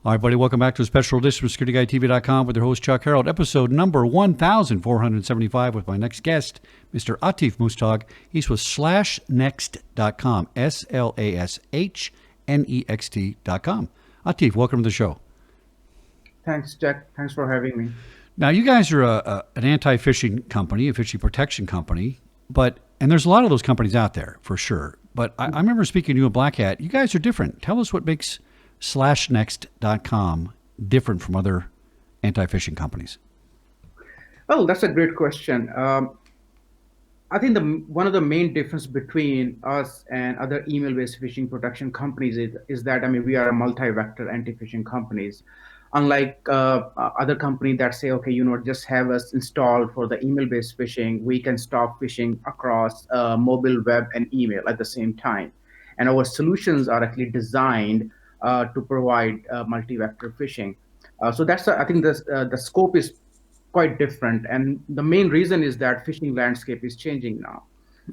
All right, buddy, welcome back to a special edition of SecurityTV.com with your host, Chuck Harold, episode number 1475 with my next guest, Mr. Atif Mushtag. He's with SlashNext.com, SlashNext.com. Atif, welcome to the show. Thanks, Jack. Thanks for having me. Now, you guys are an anti-phishing company, a phishing protection company, and there's a lot of those companies out there, for sure. But I remember speaking to you at Black Hat. You guys are different. Tell us what makes SlashNext.com different from other anti-phishing companies. Well, that's a great question. I think one of the main difference between us and other email-based phishing protection companies is that, we are a multi-vector anti-phishing companies. Unlike other companies that say, okay, just have us installed for the email-based phishing, we can stop phishing across mobile, web, and email at the same time. And our solutions are actually designed to provide multi-vector phishing. So I think the scope is quite different. And the main reason is that phishing landscape is changing now.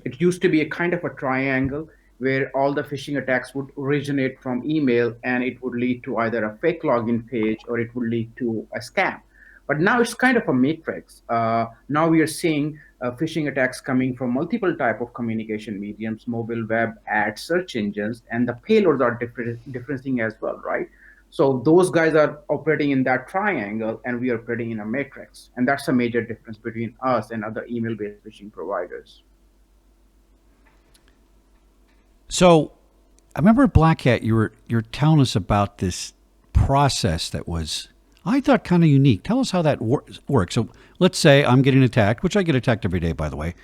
It used to be a kind of a triangle where all the phishing attacks would originate from email, and it would lead to either a fake login page or it would lead to a scam. But now it's kind of a matrix. Now we are seeing phishing attacks coming from multiple type of communication mediums, mobile, web, ads, search engines, and the payloads are differencing as well, right? So those guys are operating in that triangle, and we are operating in a matrix. And that's a major difference between us and other email-based phishing providers. So I remember at Black Hat, you're telling us about this process that was, I thought, kind of unique. Tell us how that works. So let's say I'm getting attacked, which I get attacked every day, by the way,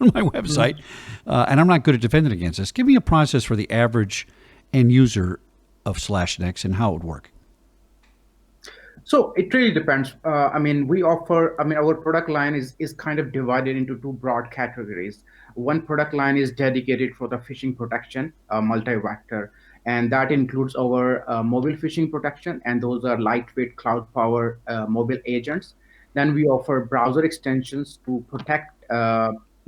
on my website, and I'm not good at defending against this. Give me a process for the average end user of SlashNext and how it would work. So it really depends. We offer, our product line is kind of divided into two broad categories. One product line is dedicated for the phishing protection, multi-vector, and that includes our mobile phishing protection, and those are lightweight cloud power mobile agents. Then we offer browser extensions to protect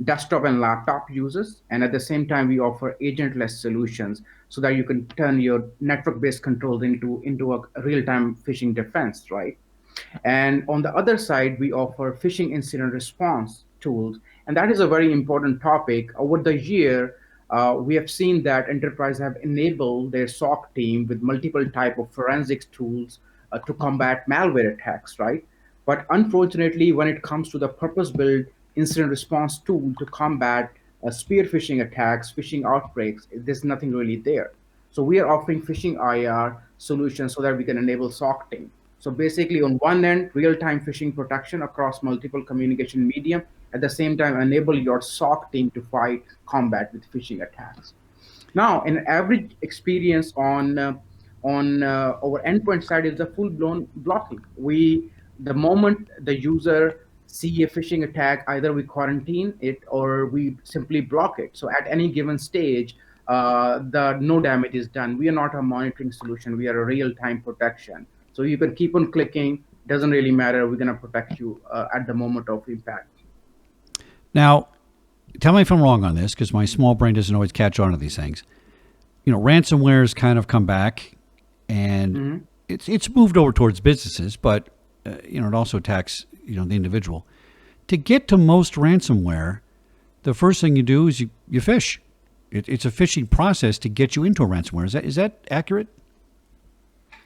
desktop and laptop users, and at the same time we offer agentless solutions so that you can turn your network-based controls into a real-time phishing defense, right? And on the other side, we offer phishing incident response tools, and that is a very important topic. Over the year, we have seen that enterprises have enabled their SOC team with multiple type of forensics tools to combat malware attacks, right? But unfortunately, when it comes to the purpose-built incident response tool to combat spear phishing attacks, phishing outbreaks, there's nothing really there. So we are offering phishing IR solutions so that we can enable SOC team. So basically, on one end, real-time phishing protection across multiple communication medium, at the same time, enable your SOC team to fight combat with phishing attacks. Now, an average experience on our endpoint side is the full-blown blocking. The moment the user see a phishing attack, either we quarantine it or we simply block it. So at any given stage, no damage is done. We are not a monitoring solution. We are a real-time protection. So you can keep on clicking. Doesn't really matter. We're going to protect you at the moment of impact. Now, tell me if I'm wrong on this, because my small brain doesn't always catch on to these things. Ransomware has kind of come back, and it's moved over towards businesses, but it also attacks the individual. To get to most ransomware, the first thing you do is you phish. It's a phishing process to get you into a ransomware. Is that accurate?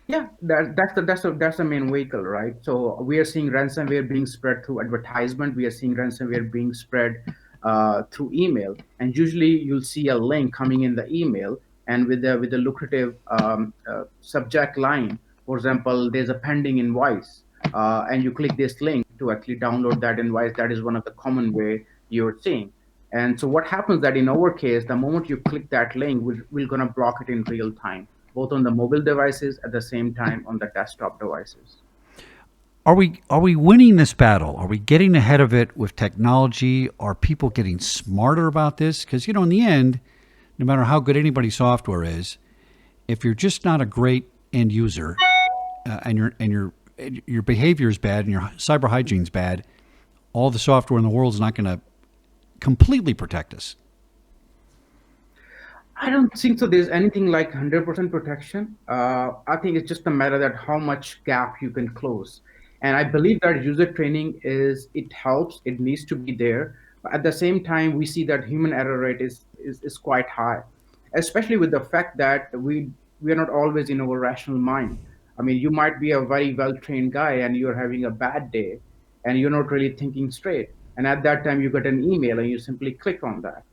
Yeah, that's the main vehicle, right? So we are seeing ransomware being spread through advertisement. We are seeing ransomware being spread through email, and usually you'll see a link coming in the email, and with the lucrative subject line. For example, there's a pending invoice, and you click this link to actually download that invoice. That is one of the common way you're seeing. And so what happens that in our case, the moment you click that link, we're going to block it in real time, both on the mobile devices at the same time on the desktop devices. Are we winning this battle? Are we getting ahead of it with technology? Are people getting smarter about this? Because in the end, no matter how good anybody's software is, if you're just not a great end user, and your behavior is bad and your cyber hygiene is bad, all the software in the world is not going to completely protect us. I don't think so. There's anything like 100% protection. I think it's just a matter that how much gap you can close. And I believe that user training it helps. It needs to be there. But at the same time, we see that human error rate is quite high, especially with the fact that we are not always in our rational mind. I mean, you might be a very well trained guy and you're having a bad day, and you're not really thinking straight. And at that time, you get an email and you simply click on that.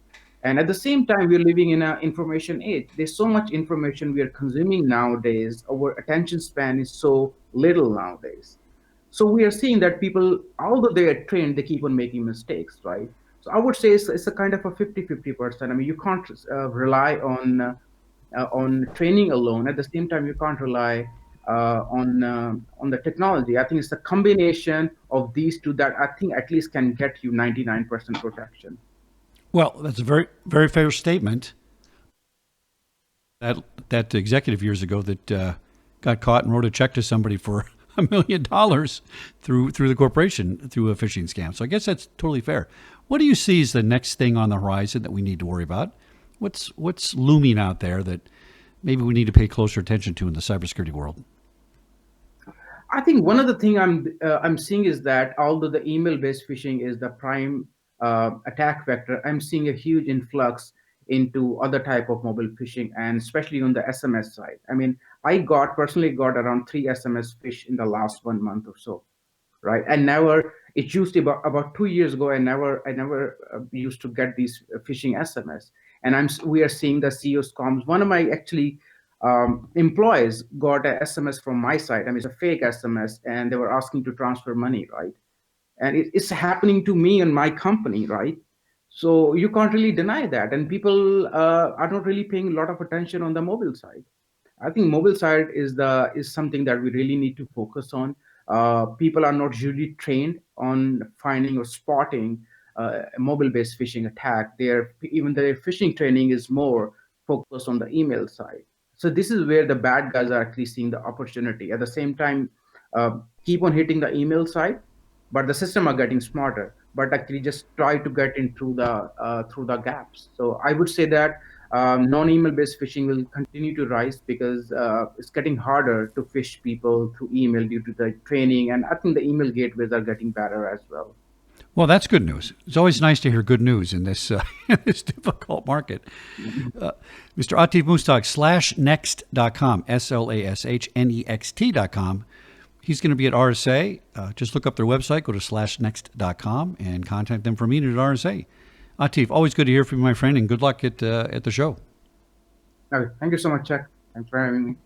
And at the same time, we're living in an information age. There's so much information we are consuming nowadays. Our attention span is so little nowadays. So we are seeing that people, although they are trained, they keep on making mistakes, right? So I would say it's a kind of a 50-50%. I mean, you can't rely on training alone. At the same time, you can't rely on the technology. I think it's a combination of these two that I think at least can get you 99% protection. Well, that's a very, very fair statement. That executive years ago that got caught and wrote a check to somebody for $1 million through the corporation through a phishing scam. So I guess that's totally fair. What do you see as the next thing on the horizon that we need to worry about? What's looming out there that maybe we need to pay closer attention to in the cybersecurity world? I think one of the thing I'm seeing is that although the email-based phishing is the prime attack vector, I'm seeing a huge influx into other type of mobile phishing, and especially on the SMS side. I mean, I got personally got around 3 SMS fish in the last 1 month or so, right? And never, it used to about 2 years ago. I never used to get these phishing SMS, and we are seeing the CEO's comms. One of my actually employees got a SMS from my side. I mean, it's a fake SMS, and they were asking to transfer money, right? And it's happening to me and my company, right? So you can't really deny that, and people are not really paying a lot of attention on the mobile side. I think mobile side is something that we really need to focus on. People are not usually trained on finding or spotting a mobile-based phishing attack. Even their phishing training is more focused on the email side. So this is where the bad guys are actually seeing the opportunity. At the same time, keep on hitting the email side, but the system are getting smarter. But actually, just try to get in through the gaps. So I would say that non-email based phishing will continue to rise because it's getting harder to phish people through email due to the training, and I think the email gateways are getting better as well. Well, that's good news. It's always nice to hear good news in this in this difficult market. Uh, Mr. Atif Mushtag, SlashNext.com, SlashNext.com. He's going to be at RSA. Just look up their website, go to SlashNext.com, and contact them for a meeting at RSA. Atif, always good to hear from you, my friend, and good luck at the show. Okay, thank you so much, Chuck. Thanks for having me.